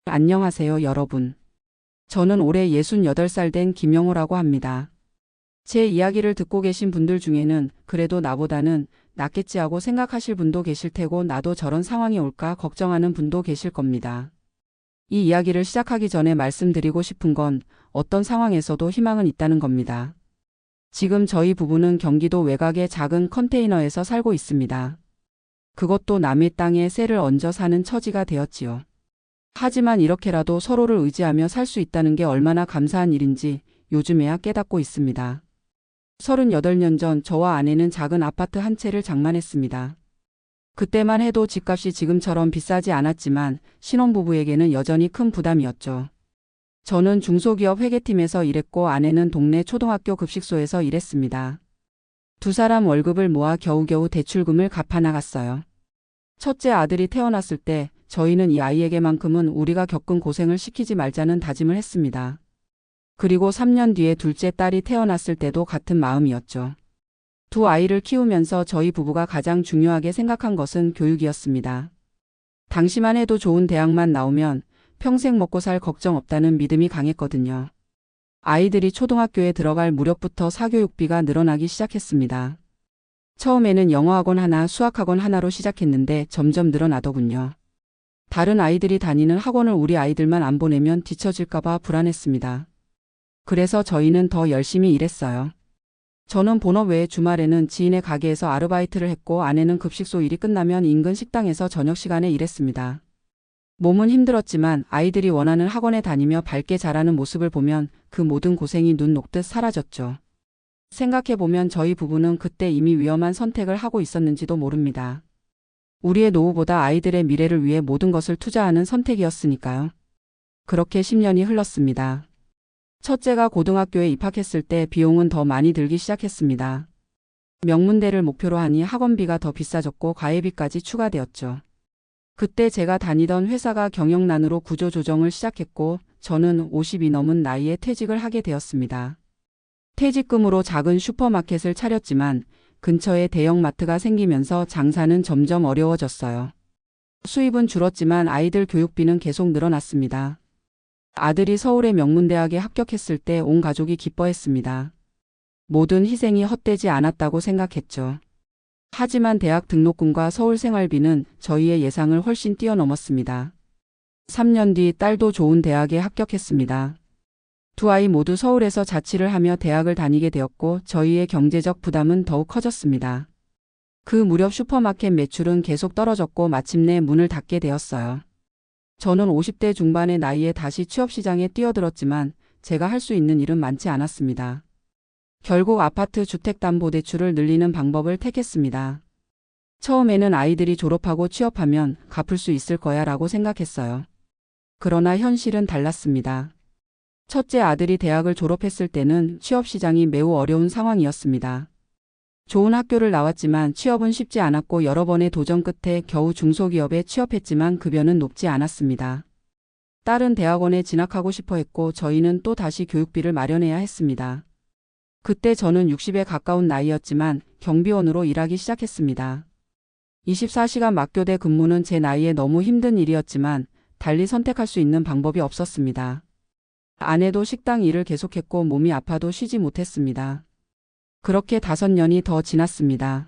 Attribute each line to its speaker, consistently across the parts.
Speaker 1: 안녕하세요, 여러분. 저는 올해 68살 된 김영호라고 합니다. 제 이야기를 듣고 계신 분들 중에는 그래도 나보다는 낫겠지 하고 생각하실 분도 계실 테고 나도 저런 상황이 올까 걱정하는 분도 계실 겁니다. 이 이야기를 시작하기 전에 말씀드리고 싶은 건 어떤 상황에서도 희망은 있다는 겁니다. 지금 저희 부부는 경기도 외곽의 작은 컨테이너에서 살고 있습니다. 그것도 남의 땅에 쇠를 얹어 사는 처지가 되었지요. 하지만 이렇게라도 서로를 의지하며 살 수 있다는 게 얼마나 감사한 일인지 요즘에야 깨닫고 있습니다. 38년 전 저와 아내는 작은 아파트 한 채를 장만했습니다. 그때만 해도 집값이 지금처럼 비싸지 않았지만 신혼부부에게는 여전히 큰 부담이었죠. 저는 중소기업 회계팀에서 일했고 아내는 동네 초등학교 급식소에서 일했습니다. 두 사람 월급을 모아 겨우겨우 대출금을 갚아 나갔어요. 첫째 아들이 태어났을 때 저희는 이 아이에게만큼은 우리가 겪은 고생을 시키지 말자는 다짐을 했습니다. 그리고 3년 뒤에 둘째 딸이 태어났을 때도 같은 마음이었죠. 두 아이를 키우면서 저희 부부가 가장 중요하게 생각한 것은 교육이었습니다. 당시만 해도 좋은 대학만 나오면 평생 먹고 살 걱정 없다는 믿음이 강했거든요. 아이들이 초등학교에 들어갈 무렵부터 사교육비가 늘어나기 시작했습니다. 처음에는 영어학원 하나, 수학학원 하나로 시작했는데 점점 늘어나더군요. 다른 아이들이 다니는 학원을 우리 아이들만 안 보내면 뒤처질까봐 불안했습니다. 그래서 저희는 더 열심히 일했어요. 저는 본업 외에 주말에는 지인의 가게에서 아르바이트를 했고 아내는 급식소 일이 끝나면 인근 식당에서 저녁 시간에 일했습니다. 몸은 힘들었지만 아이들이 원하는 학원에 다니며 밝게 자라는 모습을 보면 그 모든 고생이 눈 녹듯 사라졌죠. 생각해보면 저희 부부는 그때 이미 위험한 선택을 하고 있었는지도 모릅니다. 우리의 노후보다 아이들의 미래를 위해 모든 것을 투자하는 선택이었으니까요. 그렇게 10년이 흘렀습니다. 첫째가 고등학교에 입학했을 때 비용은 더 많이 들기 시작했습니다. 명문대를 목표로 하니 학원비가 더 비싸졌고 과외비까지 추가되었죠. 그때 제가 다니던 회사가 경영난으로 구조조정을 시작했고 저는 50이 넘은 나이에 퇴직을 하게 되었습니다. 퇴직금으로 작은 슈퍼마켓을 차렸지만 근처에 대형마트가 생기면서 장사는 점점 어려워졌어요. 수입은 줄었지만 아이들 교육비는 계속 늘어났습니다. 아들이 서울의 명문대학에 합격했을 때 온 가족이 기뻐했습니다. 모든 희생이 헛되지 않았다고 생각했죠. 하지만 대학 등록금과 서울 생활비는 저희의 예상을 훨씬 뛰어넘었습니다. 3년 뒤 딸도 좋은 대학에 합격했습니다. 두 아이 모두 서울에서 자취를 하며 대학을 다니게 되었고 저희의 경제적 부담은 더욱 커졌습니다. 그 무렵 슈퍼마켓 매출은 계속 떨어졌고 마침내 문을 닫게 되었어요. 저는 50대 중반의 나이에 다시 취업시장에 뛰어들었지만 제가 할 수 있는 일은 많지 않았습니다. 결국 아파트 주택담보대출을 늘리는 방법을 택했습니다. 처음에는 아이들이 졸업하고 취업하면 갚을 수 있을 거야 라고 생각했어요. 그러나 현실은 달랐습니다. 첫째 아들이 대학을 졸업했을 때는 취업시장이 매우 어려운 상황이었습니다. 좋은 학교를 나왔지만 취업은 쉽지 않았고 여러 번의 도전 끝에 겨우 중소기업에 취업했지만 급여는 높지 않았습니다. 딸은 대학원에 진학하고 싶어 했고 저희는 또 다시 교육비를 마련해야 했습니다. 그때 저는 60에 가까운 나이였지만 경비원으로 일하기 시작했습니다. 24시간 막교대 근무는 제 나이에 너무 힘든 일이었지만 달리 선택할 수 있는 방법이 없었습니다. 아내도 식당 일을 계속했고 몸이 아파도 쉬지 못했습니다. 그렇게 5년이 더 지났습니다.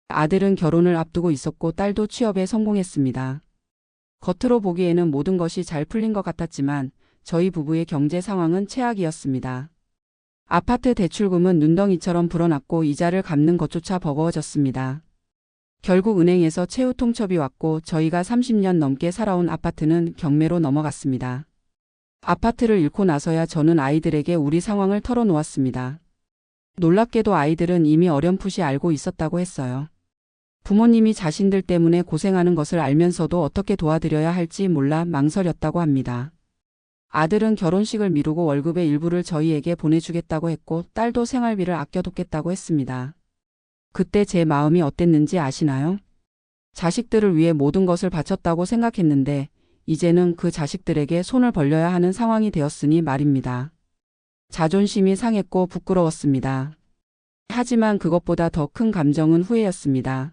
Speaker 1: 아들은 결혼을 앞두고 있었고 딸도 취업에 성공했습니다. 겉으로 보기에는 모든 것이 잘 풀린 것 같았지만 저희 부부의 경제 상황은 최악이었습니다. 아파트 대출금은 눈덩이처럼 불어났고 이자를 갚는 것조차 버거워졌습니다. 결국 은행에서 최후 통첩이 왔고 저희가 30년 넘게 살아온 아파트는 경매로 넘어갔습니다. 아파트를 잃고 나서야 저는 아이들에게 우리 상황을 털어놓았습니다. 놀랍게도 아이들은 이미 어렴풋이 알고 있었다고 했어요. 부모님이 자신들 때문에 고생하는 것을 알면서도 어떻게 도와드려야 할지 몰라 망설였다고 합니다. 아들은 결혼식을 미루고 월급의 일부를 저희에게 보내주겠다고 했고 딸도 생활비를 아껴뒀겠다고 했습니다. 그때 제 마음이 어땠는지 아시나요? 자식들을 위해 모든 것을 바쳤다고 생각했는데 이제는 그 자식들에게 손을 벌려야 하는 상황이 되었으니 말입니다. 자존심이 상했고 부끄러웠습니다. 하지만 그것보다 더 큰 감정은 후회였습니다.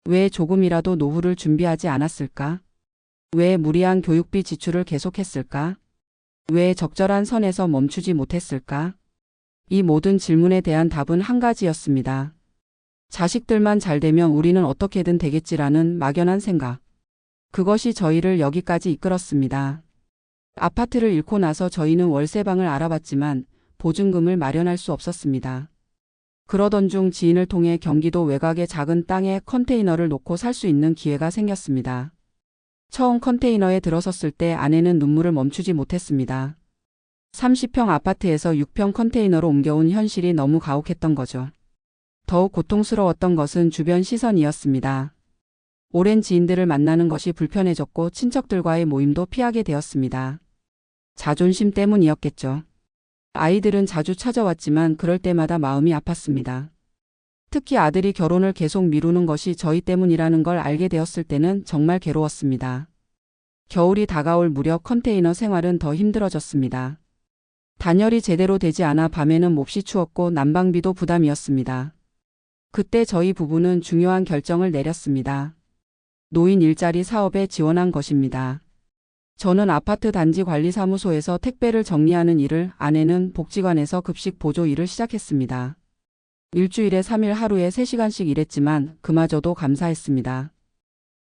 Speaker 1: 왜 조금이라도 노후를 준비하지 않았을까? 왜 무리한 교육비 지출을 계속했을까? 왜 적절한 선에서 멈추지 못했을까? 이 모든 질문에 대한 답은 한 가지였습니다. 자식들만 잘 되면 우리는 어떻게든 되겠지라는 막연한 생각. 그것이 저희를 여기까지 이끌었습니다. 아파트를 잃고 나서 저희는 월세방을 알아봤지만 보증금을 마련할 수 없었습니다. 그러던 중 지인을 통해 경기도 외곽의 작은 땅에 컨테이너를 놓고 살 수 있는 기회가 생겼습니다. 처음 컨테이너에 들어섰을 때 아내는 눈물을 멈추지 못했습니다. 30평 아파트에서 6평 컨테이너로 옮겨온 현실이 너무 가혹했던 거죠. 더욱 고통스러웠던 것은 주변 시선이었습니다. 오랜 지인들을 만나는 것이 불편해졌고 친척들과의 모임도 피하게 되었습니다. 자존심 때문이었겠죠. 아이들은 자주 찾아왔지만 그럴 때마다 마음이 아팠습니다. 특히 아들이 결혼을 계속 미루는 것이 저희 때문이라는 걸 알게 되었을 때는 정말 괴로웠습니다. 겨울이 다가올 무렵 컨테이너 생활은 더 힘들어졌습니다. 단열이 제대로 되지 않아 밤에는 몹시 추웠고 난방비도 부담이었습니다. 그때 저희 부부는 중요한 결정을 내렸습니다. 노인 일자리 사업에 지원한 것입니다. 저는 아파트 단지 관리사무소에서 택배를 정리하는 일을, 아내는 복지관에서 급식 보조 일을 시작했습니다. 일주일에 3일 하루에 3시간씩 일했지만 그마저도 감사했습니다.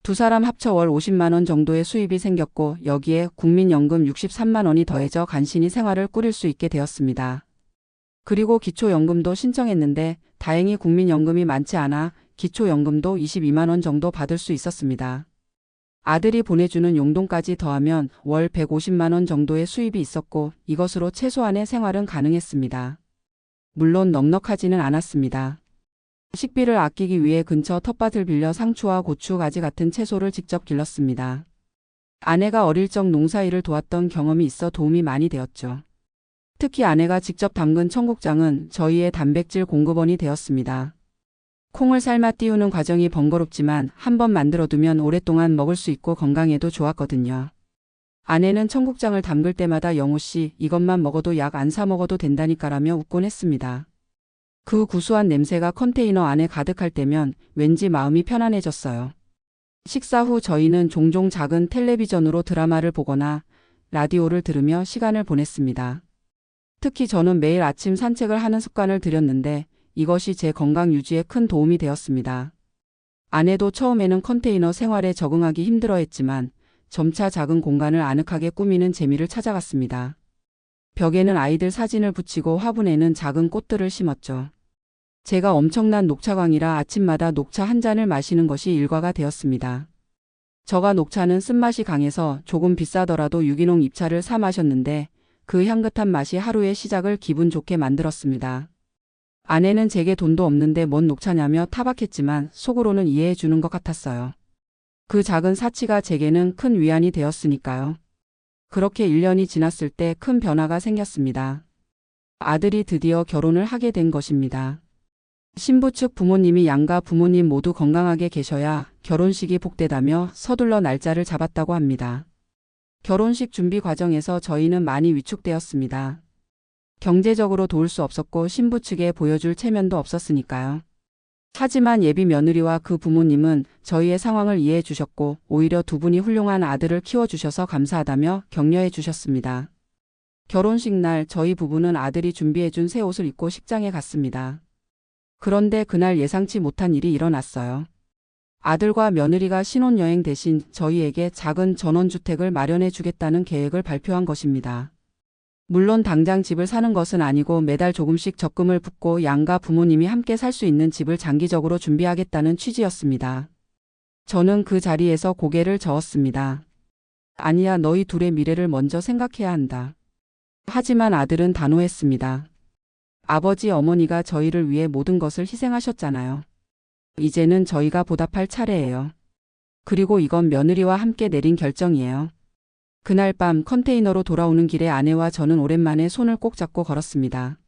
Speaker 1: 두 사람 합쳐 월 50만 원 정도의 수입이 생겼고 여기에 국민연금 63만 원이 더해져 간신히 생활을 꾸릴 수 있게 되었습니다. 그리고 기초연금도 신청했는데 다행히 국민연금이 많지 않아 기초연금도 22만 원 정도 받을 수 있었습니다. 아들이 보내주는 용돈까지 더하면 월 150만 원 정도의 수입이 있었고 이것으로 최소한의 생활은 가능했습니다. 물론 넉넉하지는 않았습니다. 식비를 아끼기 위해 근처 텃밭을 빌려 상추와 고추, 가지 같은 채소를 직접 길렀습니다. 아내가 어릴 적 농사일을 도왔던 경험이 있어 도움이 많이 되었죠. 특히 아내가 직접 담근 청국장은 저희의 단백질 공급원이 되었습니다. 콩을 삶아 띄우는 과정이 번거롭지만 한번 만들어두면 오랫동안 먹을 수 있고 건강에도 좋았거든요. 아내는 청국장을 담글 때마다 영호씨, 이것만 먹어도 약 안 사 먹어도 된다니까라며 웃곤 했습니다. 그 구수한 냄새가 컨테이너 안에 가득할 때면 왠지 마음이 편안해졌어요. 식사 후 저희는 종종 작은 텔레비전으로 드라마를 보거나 라디오를 들으며 시간을 보냈습니다. 특히 저는 매일 아침 산책을 하는 습관을 들였는데 이것이 제 건강 유지에 큰 도움이 되었습니다. 아내도 처음에는 컨테이너 생활에 적응하기 힘들어했지만 점차 작은 공간을 아늑하게 꾸미는 재미를 찾아갔습니다. 벽에는 아이들 사진을 붙이고 화분에는 작은 꽃들을 심었죠. 제가 엄청난 녹차광이라 아침마다 녹차 한 잔을 마시는 것이 일과가 되었습니다. 저가 녹차는 쓴맛이 강해서 조금 비싸더라도 유기농 잎차를 사 마셨는데 그 향긋한 맛이 하루의 시작을 기분 좋게 만들었습니다. 아내는 제게 돈도 없는데 뭔 녹차냐며 타박했지만 속으로는 이해해 주는 것 같았어요. 그 작은 사치가 제게는 큰 위안이 되었으니까요. 그렇게 1년이 지났을 때 큰 변화가 생겼습니다. 아들이 드디어 결혼을 하게 된 것입니다. 신부 측 부모님이 양가 부모님 모두 건강하게 계셔야 결혼식이 복되다며 서둘러 날짜를 잡았다고 합니다. 결혼식 준비 과정에서 저희는 많이 위축되었습니다. 경제적으로 도울 수 없었고 신부 측에 보여줄 체면도 없었으니까요. 하지만 예비 며느리와 그 부모님은 저희의 상황을 이해해 주셨고 오히려 두 분이 훌륭한 아들을 키워주셔서 감사하다며 격려해 주셨습니다. 결혼식 날 저희 부부는 아들이 준비해준 새 옷을 입고 식장에 갔습니다. 그런데 그날 예상치 못한 일이 일어났어요. 아들과 며느리가 신혼여행 대신 저희에게 작은 전원주택을 마련해 주겠다는 계획을 발표한 것입니다. 물론 당장 집을 사는 것은 아니고 매달 조금씩 적금을 붓고 양가 부모님이 함께 살 수 있는 집을 장기적으로 준비하겠다는 취지였습니다. 저는 그 자리에서 고개를 저었습니다. 아니야, 너희 둘의 미래를 먼저 생각해야 한다. 하지만 아들은 단호했습니다. 아버지, 어머니가 저희를 위해 모든 것을 희생하셨잖아요. 이제는 저희가 보답할 차례예요. 그리고 이건 며느리와 함께 내린 결정이에요. 그날 밤 컨테이너로 돌아오는 길에 아내와 저는 오랜만에 손을 꼭 잡고 걸었습니다.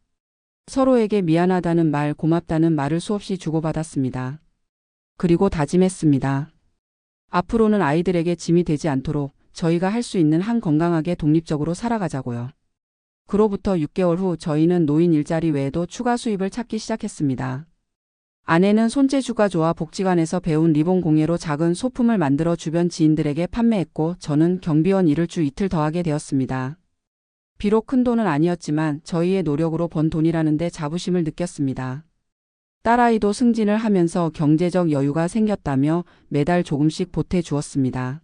Speaker 1: 서로에게 미안하다는 말, 고맙다는 말을 수없이 주고받았습니다. 그리고 다짐했습니다. 앞으로는 아이들에게 짐이 되지 않도록 저희가 할 수 있는 한 건강하게 독립적으로 살아가자고요. 그로부터 6개월 후 저희는 노인 일자리 외에도 추가 수입을 찾기 시작했습니다. 아내는 손재주가 좋아 복지관에서 배운 리본 공예로 작은 소품을 만들어 주변 지인들에게 판매했고 저는 경비원 일을 주 이틀 더 하게 되었습니다. 비록 큰 돈은 아니었지만 저희의 노력으로 번 돈이라는 데 자부심을 느꼈습니다. 딸아이도 승진을 하면서 경제적 여유가 생겼다며 매달 조금씩 보태주었습니다.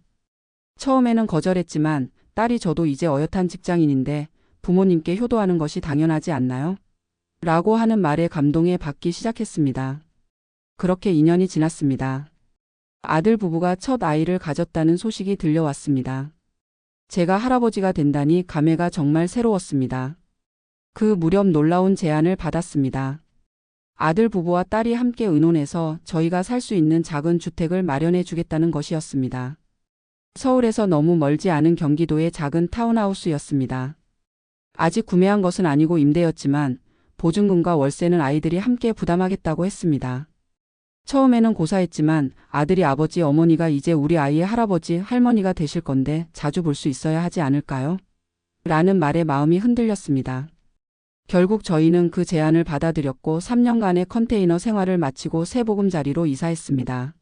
Speaker 1: 처음에는 거절했지만 딸이 저도 이제 어엿한 직장인인데 부모님께 효도하는 것이 당연하지 않나요? 라고 하는 말에 감동에 받기 시작했습니다. 그렇게 2년이 지났습니다. 아들 부부가 첫 아이를 가졌다는 소식이 들려왔습니다. 제가 할아버지가 된다니 감회가 정말 새로웠습니다. 그 무렵 놀라운 제안을 받았습니다. 아들 부부와 딸이 함께 의논해서 저희가 살 수 있는 작은 주택을 마련해 주겠다는 것이었습니다. 서울에서 너무 멀지 않은 경기도의 작은 타운하우스였습니다. 아직 구매한 것은 아니고 임대였지만 보증금과 월세는 아이들이 함께 부담하겠다고 했습니다. 처음에는 고사했지만 아들이 아버지 어머니가 이제 우리 아이의 할아버지 할머니가 되실 건데 자주 볼 수 있어야 하지 않을까요? 라는 말에 마음이 흔들렸습니다. 결국 저희는 그 제안을 받아들였고 3년간의 컨테이너 생활을 마치고 새 보금자리로 이사했습니다.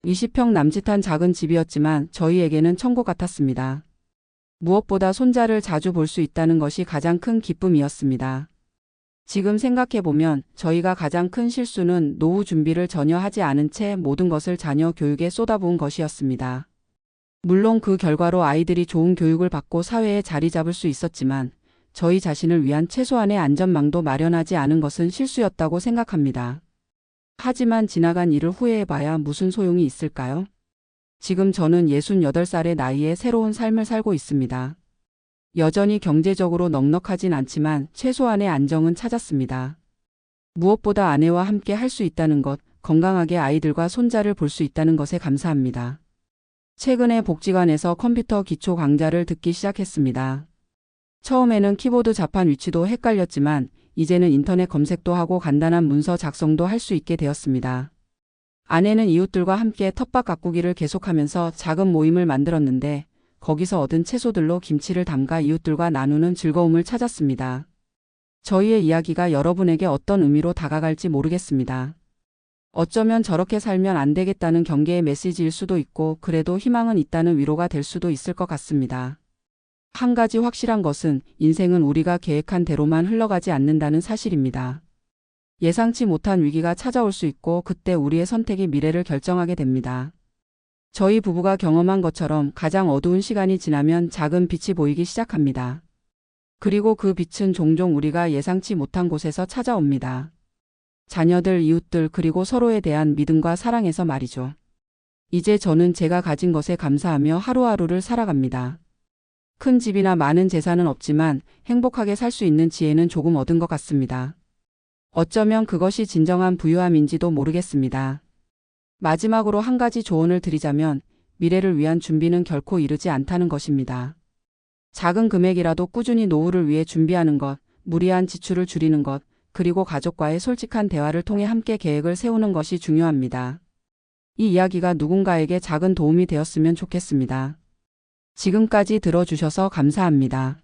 Speaker 1: 20평 남짓한 작은 집이었지만 저희에게는 천국 같았습니다. 무엇보다 손자를 자주 볼 수 있다는 것이 가장 큰 기쁨이었습니다. 지금 생각해보면 저희가 가장 큰 실수는 노후 준비를 전혀 하지 않은 채 모든 것을 자녀 교육에 쏟아부은 것이었습니다. 물론 그 결과로 아이들이 좋은 교육을 받고 사회에 자리 잡을 수 있었지만 저희 자신을 위한 최소한의 안전망도 마련하지 않은 것은 실수였다고 생각합니다. 하지만 지나간 일을 후회해봐야 무슨 소용이 있을까요? 지금 저는 68살의 나이에 새로운 삶을 살고 있습니다. 여전히 경제적으로 넉넉하진 않지만 최소한의 안정은 찾았습니다. 무엇보다 아내와 함께 할 수 있다는 것, 건강하게 아이들과 손자를 볼 수 있다는 것에 감사합니다. 최근에 복지관에서 컴퓨터 기초 강좌를 듣기 시작했습니다. 처음에는 키보드 자판 위치도 헷갈렸지만 이제는 인터넷 검색도 하고 간단한 문서 작성도 할 수 있게 되었습니다. 아내는 이웃들과 함께 텃밭 가꾸기를 계속하면서 작은 모임을 만들었는데 거기서 얻은 채소들로 김치를 담가 이웃들과 나누는 즐거움을 찾았습니다. 저희의 이야기가 여러분에게 어떤 의미로 다가갈지 모르겠습니다. 어쩌면 저렇게 살면 안 되겠다는 경계의 메시지일 수도 있고 그래도 희망은 있다는 위로가 될 수도 있을 것 같습니다. 한 가지 확실한 것은 인생은 우리가 계획한 대로만 흘러가지 않는다는 사실입니다. 예상치 못한 위기가 찾아올 수 있고 그때 우리의 선택이 미래를 결정하게 됩니다. 저희 부부가 경험한 것처럼 가장 어두운 시간이 지나면 작은 빛이 보이기 시작합니다. 그리고 그 빛은 종종 우리가 예상치 못한 곳에서 찾아옵니다. 자녀들, 이웃들, 그리고 서로에 대한 믿음과 사랑에서 말이죠. 이제 저는 제가 가진 것에 감사하며 하루하루를 살아갑니다. 큰 집이나 많은 재산은 없지만 행복하게 살 수 있는 지혜는 조금 얻은 것 같습니다. 어쩌면 그것이 진정한 부유함인지도 모르겠습니다. 마지막으로 한 가지 조언을 드리자면 미래를 위한 준비는 결코 이르지 않다는 것입니다. 작은 금액이라도 꾸준히 노후를 위해 준비하는 것, 무리한 지출을 줄이는 것, 그리고 가족과의 솔직한 대화를 통해 함께 계획을 세우는 것이 중요합니다. 이 이야기가 누군가에게 작은 도움이 되었으면 좋겠습니다. 지금까지 들어주셔서 감사합니다.